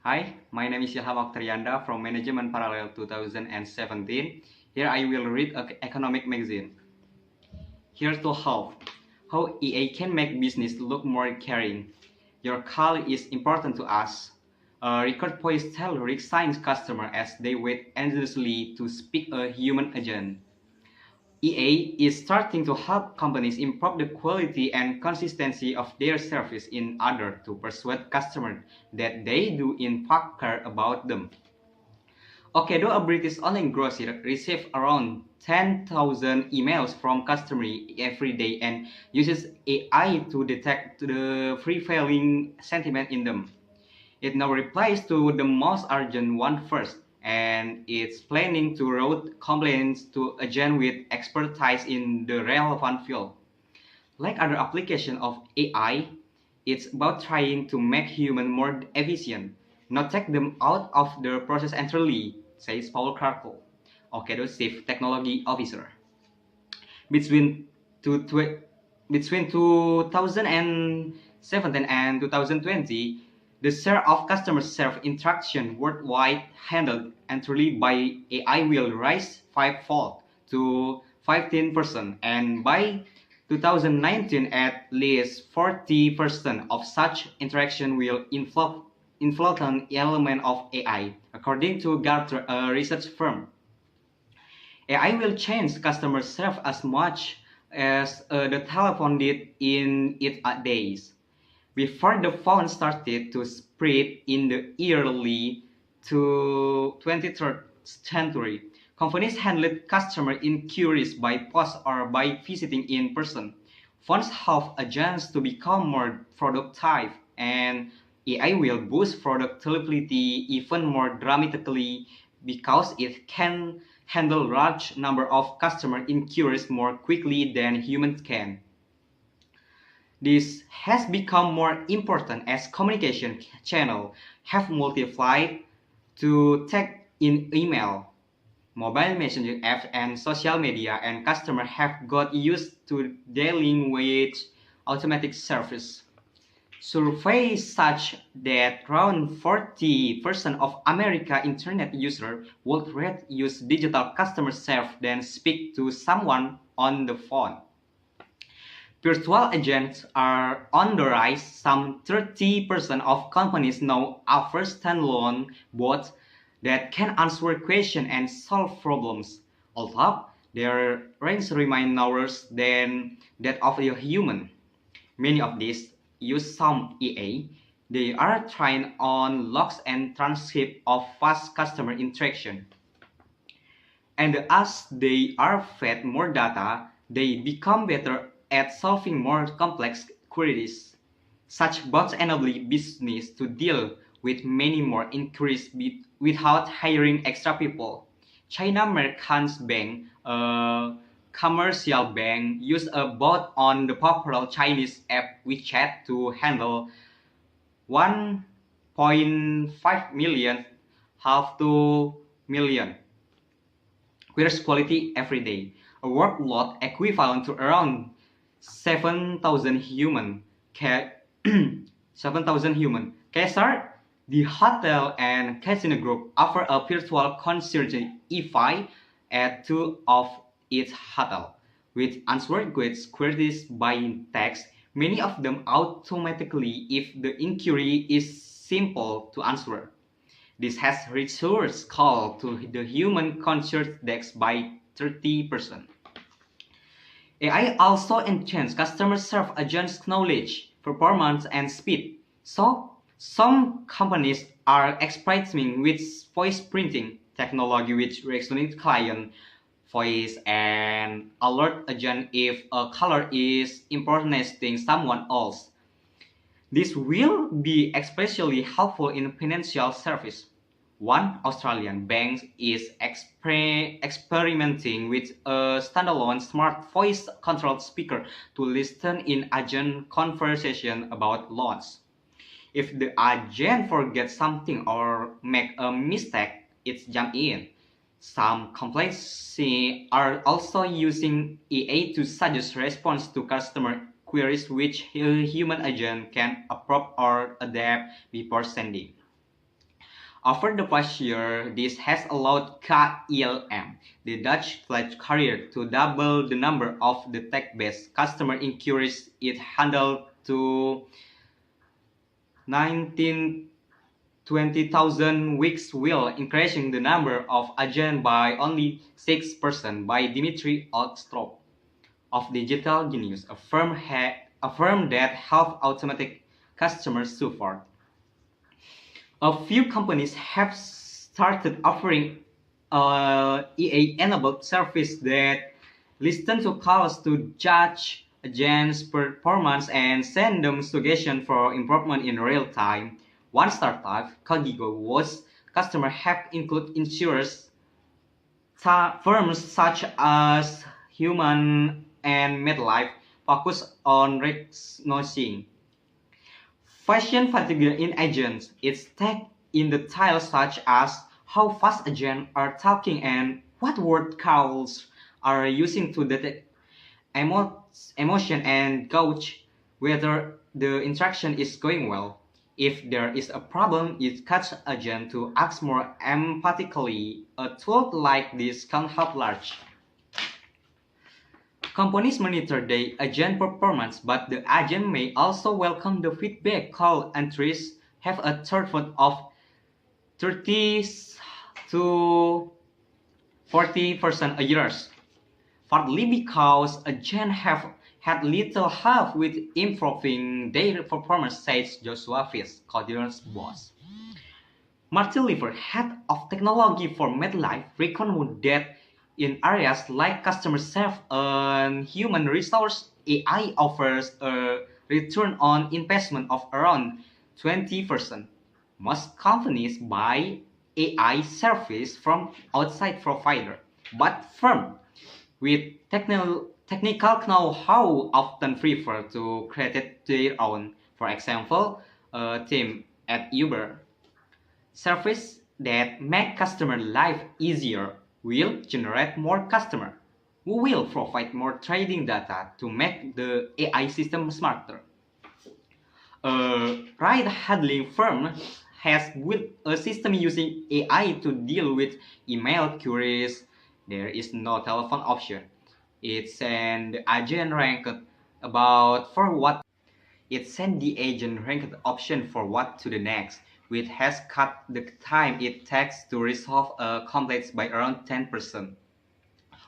Hi, my name is Ilham Oktarianda from Management Parallel 2017. Here I will read an economic magazine. Here's to how EA can make business look more caring. Your call is important to us. A record voice tell resigns customer as they wait endlessly to speak a human agent. EA is starting to help companies improve the quality and consistency of their service in order to persuade customers that they do in fact care about them. Okay, though a British online grocer receives around 10,000 emails from customers every day and uses AI to detect the prevailing sentiment in them. It now replies to the most urgent one first, and it's planning to route complaints to agent with expertise in the relevant field. Like other applications of AI, it's about trying to make humans more efficient, not take them out of the process entirely, says Paul Krakel, Okado Chief Technology Officer. Between, two, tw- Between 2017 and 2020, the share of customer service interaction worldwide handled entirely by AI will rise fivefold to 15%, and by 2019, at least 40% of such interaction will influence an element of AI, according to Gartner, a research firm. AI will change customer service as much as the telephone did in its days. Before the phone started to spread in the early to 23rd century, companies handled customer inquiries by post or by visiting in person. Phones have a chance to become more productive, and AI will boost productivity even more dramatically because it can handle large number of customer inquiries more quickly than humans can. This has become more important as communication channels have multiplied to take in email, mobile messaging apps, and social media, and customers have got used to dealing with automatic service. Surveys such that around 40% of America internet users would rather use digital customer service than speak to someone on the phone. Virtual agents are on the rise. Some 30% of companies now offer standalone bots that can answer questions and solve problems. Although their range remains narrower than that of a human. Many of these use some EA. They are trained on logs and transcripts of past customer interaction. And as they are fed more data, they become better at solving more complex queries. Such bots enable business to deal with many more inquiries without hiring extra people. China Merchants Bank, a commercial bank, used a bot on the popular Chinese app WeChat to handle 1.5 million half to million queries quality every day, a workload equivalent to around 7,000 human. 7,000 human. Caesar, the hotel and casino group, offer a virtual concierge EFI at two of its hotel, which answer queries by text, many of them automatically if the inquiry is simple to answer. This has reduced call to the human concierge desk by 30%. AI also enhances customer service agents' knowledge, performance, and speed. So, some companies are experimenting with voice printing technology, which reacts client voice and alert agent if a caller is impersonating someone else. This will be especially helpful in financial service. One Australian bank is experimenting with a standalone smart voice controlled speaker to listen in agent conversation about loans. If the agent forgets something or make a mistake, it's jump in. Some companies are also using EA to suggest response to customer queries which a human agent can approve or adapt before sending. Over the past year, this has allowed KLM, the Dutch flight carrier, to double the number of the tech-based customer inquiries it handled to 19,000 weeks, while increasing the number of agents by only 6% by Dimitri Ostrov of Digital Genius, a firm that helps automatic customer support. A few companies have started offering EA-enabled service that listen to calls to judge agents' performance and send them suggestions for improvement in real time. One startup, Cogigo, was customer have include insurers, firms such as Human and MedLife focus on risk notching. Fashion fatigue in agents is tagged in details such as how fast agents are talking and what word calls are using to detect emotion and gauge whether the interaction is going well. If there is a problem, it cuts agent to ask more empathically. A tool like this can help large companies monitor their agent performance, but the agent may also welcome the feedback. Call entries have a throughput of 30 to 40% a year, partly because agents have had little help with improving their performance, says Joshua Fish, Codier's boss. Martin Lever, head of technology for MedLife, recommended that in areas like customer service and human resource, AI offers a return on investment of around 20%. Most companies buy AI service from outside provider, but firms with technical know-how often prefer to create their own. For example, a team at Uber. Service that make customer life easier will generate more customer who will provide more trading data to make the AI system smarter. A ride-hailing firm has built a system using AI to deal with email queries. There is no telephone option. It sends the agent ranked about for what it sent the agent ranked option for what to the next, which has cut the time it takes to resolve a complaint by around 10%.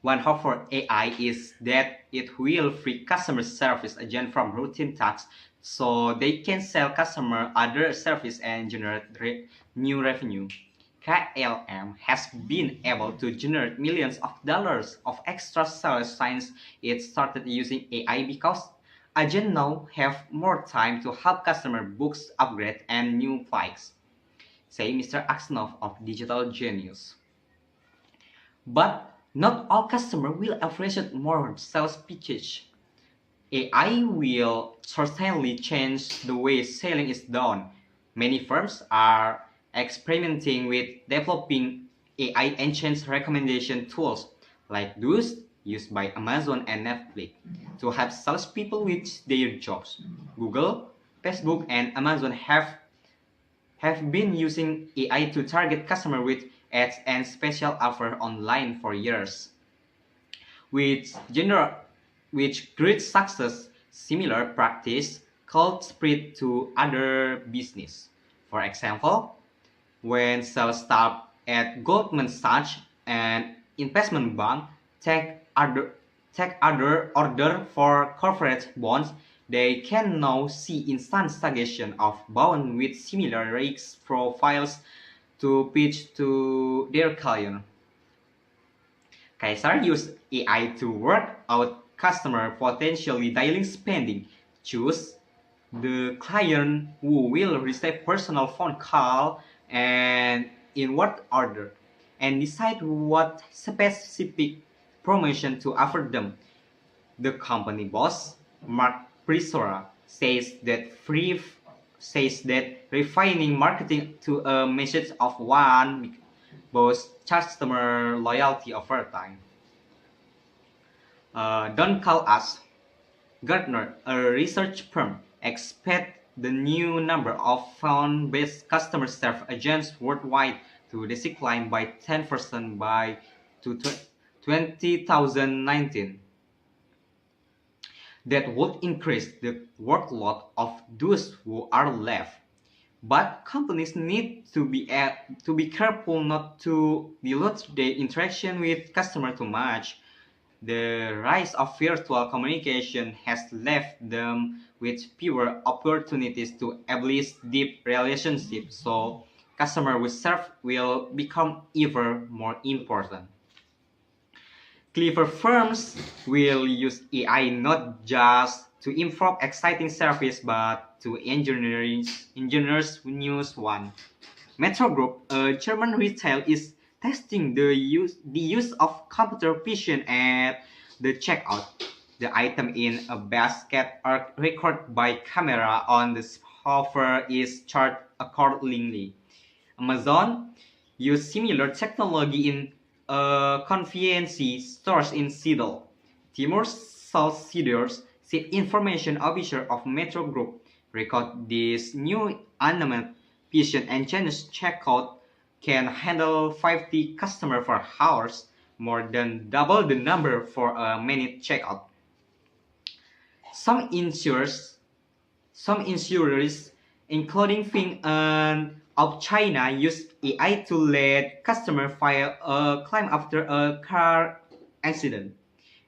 One hope for AI is that it will free customer service agents from routine tasks so they can sell customer other service and generate new revenue. KLM has been able to generate millions of dollars of extra sales since it started using AI because agents now have more time to help customer books, upgrade, and new flights, say Mr. Aksnov of Digital Genius. But not all customers will appreciate more sales pitches. AI will certainly change the way selling is done. Many firms are experimenting with developing AI enhanced recommendation tools like those used by Amazon and Netflix to help salespeople with their jobs. Google, Facebook, and Amazon have been using AI to target customers with ads and special offers online for years. With general, with great success, similar practice could spread to other business. For example, when sales staff at Goldman Sachs and investment bank take other order for corporate bonds, they can now see instant suggestion of bonds with similar risk profiles to pitch to their client. Kaiser used AI to work out customer potentially dialing spending. Choose the client who will receive personal phone call and in what order, and decide what specific promotion to offer them. The company boss, Mark Prisora, says that refining marketing to a message of one boosts customer loyalty over time. Don't call us. Gartner, a research firm, expect the new number of phone-based customer service agents worldwide to decline by 10% by 2019. That would increase the workload of those who are left. But companies need to be careful not to dilute their interaction with customers too much. The rise of virtual communication has left them with fewer opportunities to establish deep relationships, so customer we serve will become ever more important. Clever firms will use AI not just to improve exciting service but to engineers new one. Metro Group, a German retail, is testing the use of computer vision at the checkout. The item in a basket are recorded by camera on the offer is charged accordingly. Amazon use similar technology in convenience stores in Seattle. Timur South Cedars Chief Information Officer of Metro Group record this new animated vision engine's checkout can handle 50 customers for hours, more than double the number for a minute checkout. Some insurers some insurers, including Fing and of China, use AI to let customers file a claim after a car accident.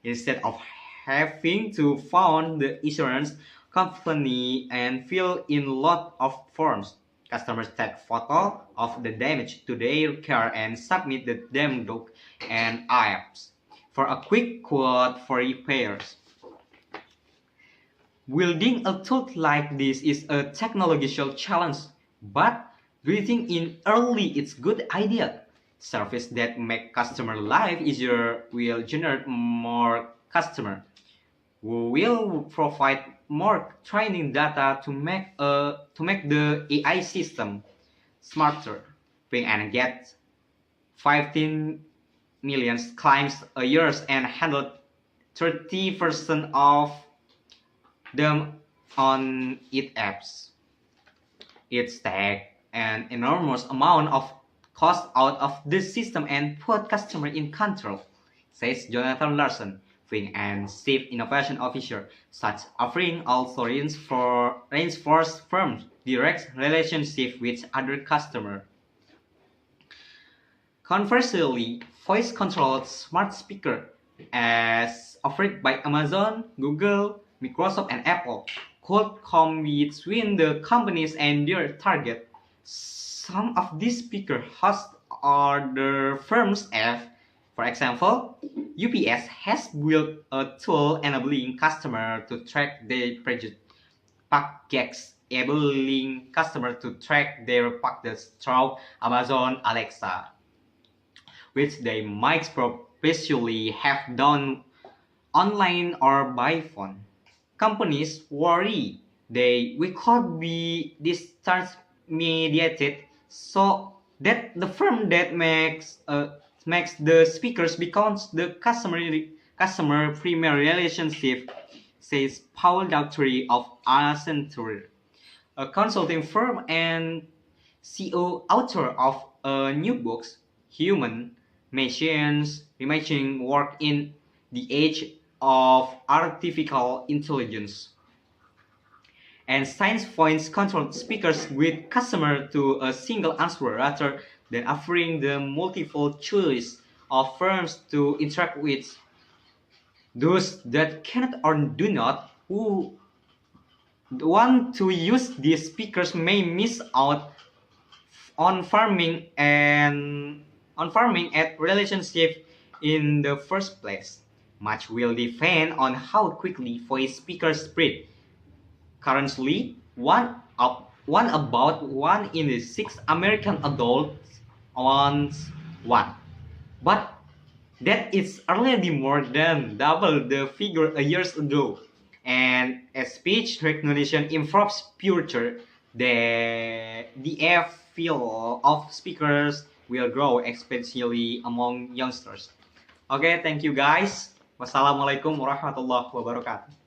Instead of having to phone the insurance company and fill in lot of forms, customers take photo of the damage to their car and submit the damn doc and apps for a quick quote for repairs. Building a tool like this is a technological challenge, but do you think in early it's good idea? Service that make customer life easier will generate more customer. We will provide more training data to make the AI system smarter. Bring and get 15 million claims a year and handle 30% of them on its apps. It takes an enormous amount of cost out of this system and put customer in control, says Jonathan Larson, Fin and Chief Innovation Officer. Such offering also reinforce firms' direct relationship with other customers. Conversely, voice-controlled smart speaker, as offered by Amazon, Google, Microsoft, and Apple, could come between the companies and their target. Some of these speakers host other firms' apps. For example, UPS has built a tool enabling customers to track their packages, enabling customers to track their packages through Amazon Alexa, which they might previously have done online or by phone. Companies worry we could be disintermediated, so that the firm that makes the speakers becomes the customer primary relationship, says Paul Daughtry of Accenture, a consulting firm and CEO author of a new book, Human Machines Reimagining Work in the Age of Artificial Intelligence. And science points control speakers with customer to a single answer rather than offering them multiple choice of firms to interact with. Those that cannot or do not who want to use these speakers may miss out on farming at relationship in the first place. Much will depend on how quickly voice speakers spread. Currently, about 1 in 6 American adults owns one, but that is already more than double the figure a years ago. And as speech recognition improves future, the field of speakers will grow, especially among youngsters. Okay, thank you guys. Wassalamualaikum warahmatullahi wabarakatuh.